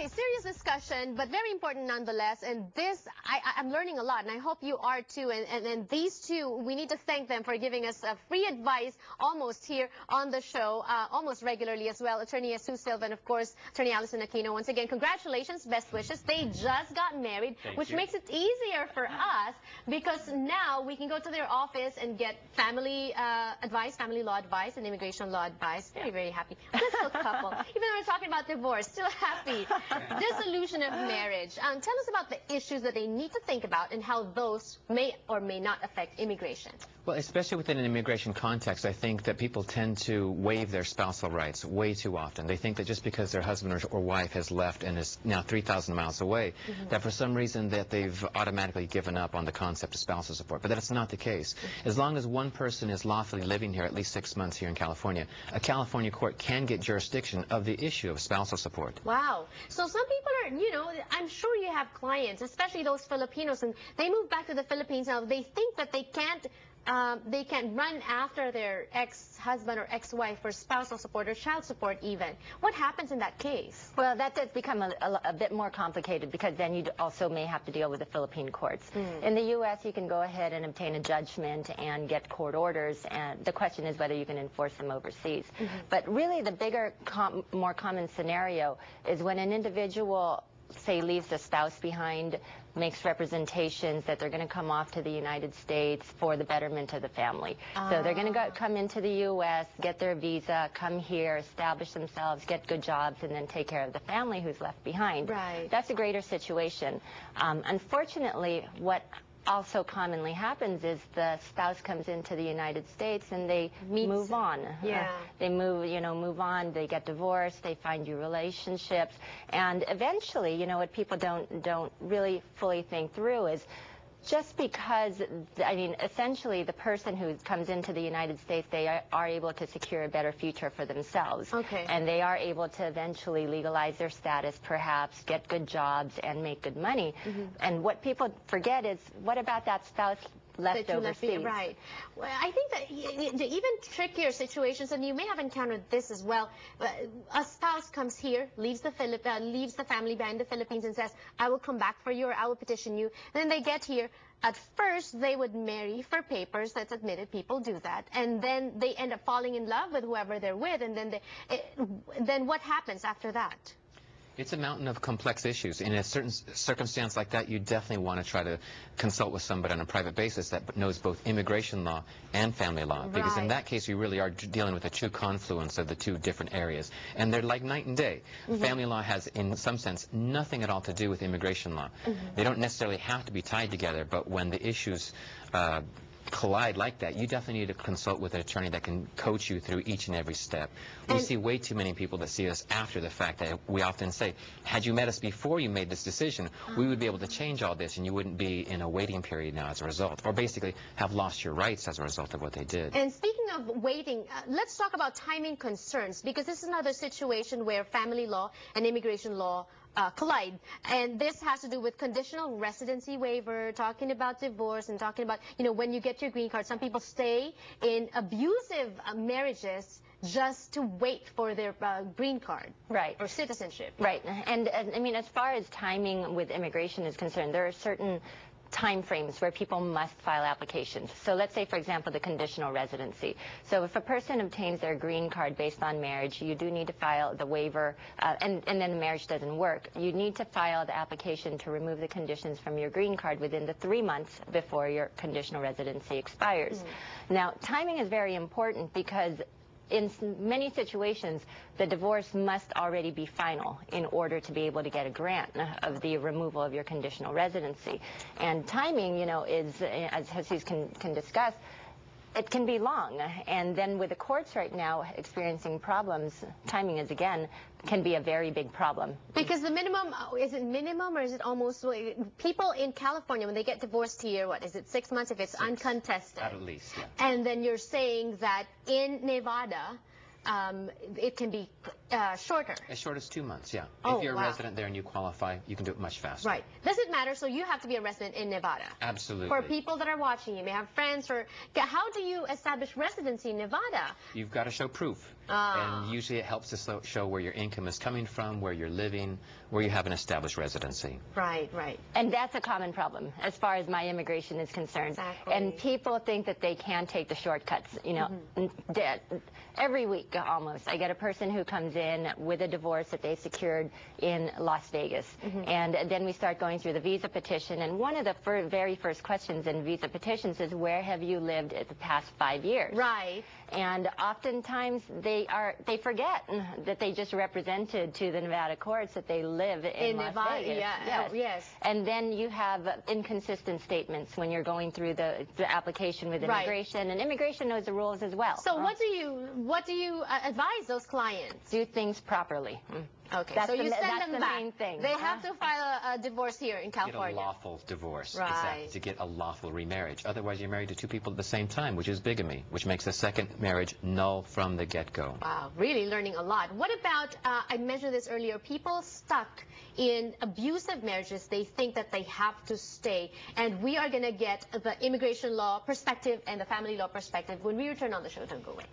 Okay, serious discussion, but very important nonetheless. And this, I'm learning a lot, and I hope you are too. And these two, we need to thank them for giving us free advice almost here on the show, almost regularly as well. Attorney Jesus Silva and, of course, Attorney Allison Aquino. Once again, congratulations, best wishes. They just got married, which makes it easier for us because now we can go to their office and get family advice, family law advice, and immigration law advice. Very, very happy. Blissful couple. Even though we're talking about divorce, still happy. Dissolution of marriage. Tell us about the issues that they need to think about and how those may or may not affect immigration. Well, especially within an immigration context, I think that people tend to waive their spousal rights way too often. They think that just because their husband or wife has left and is now 3,000 miles away, that for some reason that they've automatically given up on the concept of spousal support. But that's not the case. As long as one person is lawfully living here at least 6 months here in California, a California court can get jurisdiction of the issue of spousal support. Wow. So some people are, you know, I'm sure you have clients, especially those Filipinos, and they move back to the Philippines now. They think that they can't run after their ex-husband or ex-wife for spousal support or child support even. What happens in that case? Well, that does become a bit more complicated because then you also may have to deal with the Philippine courts. In the U.S., you can go ahead and obtain a judgment and get court orders, and the question is whether you can enforce them overseas. But really the bigger, more common scenario is when an individual, say, leaves a spouse behind, makes representations that they're going to come off to the United States for the betterment of the family. So they're going to come into the U.S., get their visa, come here, establish themselves, get good jobs, and then take care of the family who's left behind. Right. That's a greater situation. Unfortunately, what also commonly happens is the spouse comes into the United States and they move on. Yeah. They move on, they get divorced, they find new relationships, and eventually, you know, what people don't really fully think through is just because, I mean, essentially the person who comes into the United States, they are able to secure a better future for themselves. Okay. And they are able to eventually legalize their status, perhaps, get good jobs, and make good money. And what people forget is, what about that spouse left overseas? Right. Well, I think that the even trickier situations, and you may have encountered this as well, a spouse comes here, leaves the family behind the Philippines and says, I will come back for you, or I will petition you. And then they get here. At first, they would marry for papers. That's admitted. People do that. And then they end up falling in love with whoever they're with. And then then what happens after that? It's a mountain of complex issues. In a certain circumstance like that, you definitely want to try to consult with somebody on a private basis that knows both immigration law and family law. Because in that case, you really are dealing with a true confluence of the two different areas. And they're like night and day. Family law has, in some sense, nothing at all to do with immigration law. They don't necessarily have to be tied together, but when the issues collide like that, you definitely need to consult with an attorney that can coach you through each and every step. We see way too many people that see us after the fact that we often say, had you met us before you made this decision, we would be able to change all this and you wouldn't be in a waiting period now as a result, or basically have lost your rights as a result of what they did. And speaking of waiting, let's talk about timing concerns, because this is another situation where family law and immigration law collide. And this has to do with conditional residency waiver, talking about divorce, and talking about, you know, when you get your green card, some people stay in abusive marriages just to wait for their green card. Right. Or citizenship. Right. And I mean, as far as timing with immigration is concerned, there are certain time frames where people must file applications. So let's say, for example, the conditional residency. So if a person obtains their green card based on marriage, you do need to file the waiver, and then the marriage doesn't work. You need to file the application to remove the conditions from your green card within the 3 months before your conditional residency expires. Now, timing is very important because in many situations, the divorce must already be final in order to be able to get a grant of the removal of your conditional residency. And timing, you know, is, as Jesus can discuss, it can be long. And then with the courts right now experiencing problems, timing is, again, can be a very big problem. Because the minimum, is it minimum or is it almost, people in California, when they get divorced here, what, is it 6 months if it's uncontested? At least, yeah. And then you're saying that in Nevada, it can be shorter? As short as 2 months, yeah. Oh, if you're a wow. resident there and you qualify, you can do it much faster. Right. Does it matter? So you have to be a resident in Nevada. Absolutely. For people that are watching, you may have friends, or how do you establish residency in Nevada? You've got to show proof. And usually it helps to show where your income is coming from, where you're living, where you have an established residency. Right, right. And that's a common problem as far as my immigration is concerned. Exactly. And people think that they can take the shortcuts, you know. Every week almost, I get a person who comes in with a divorce that they secured in Las Vegas. And then we start going through the visa petition. And one of the very first questions in visa petitions is, where have you lived in the past 5 years? Right. And oftentimes they forget that they just represented to the Nevada courts that they live in Las Nevada, Vegas. yeah. Yes. Oh, yes. And then you have inconsistent statements when you're going through the application with immigration. Right. And immigration knows the rules as well. So what do you advise those clients? Do things properly. Okay, That's so you send that's them the back. main thing. They have to file a divorce here in California. Get a lawful divorce. Right. Exactly. To get a lawful remarriage. Otherwise, you're married to 2 people at the same time, which is bigamy, which makes the second marriage null from the get-go. Wow, really learning a lot. What about, I mentioned this earlier, people stuck in abusive marriages, they think that they have to stay. And we are going to get the immigration law perspective and the family law perspective when we return on the show. Don't go away.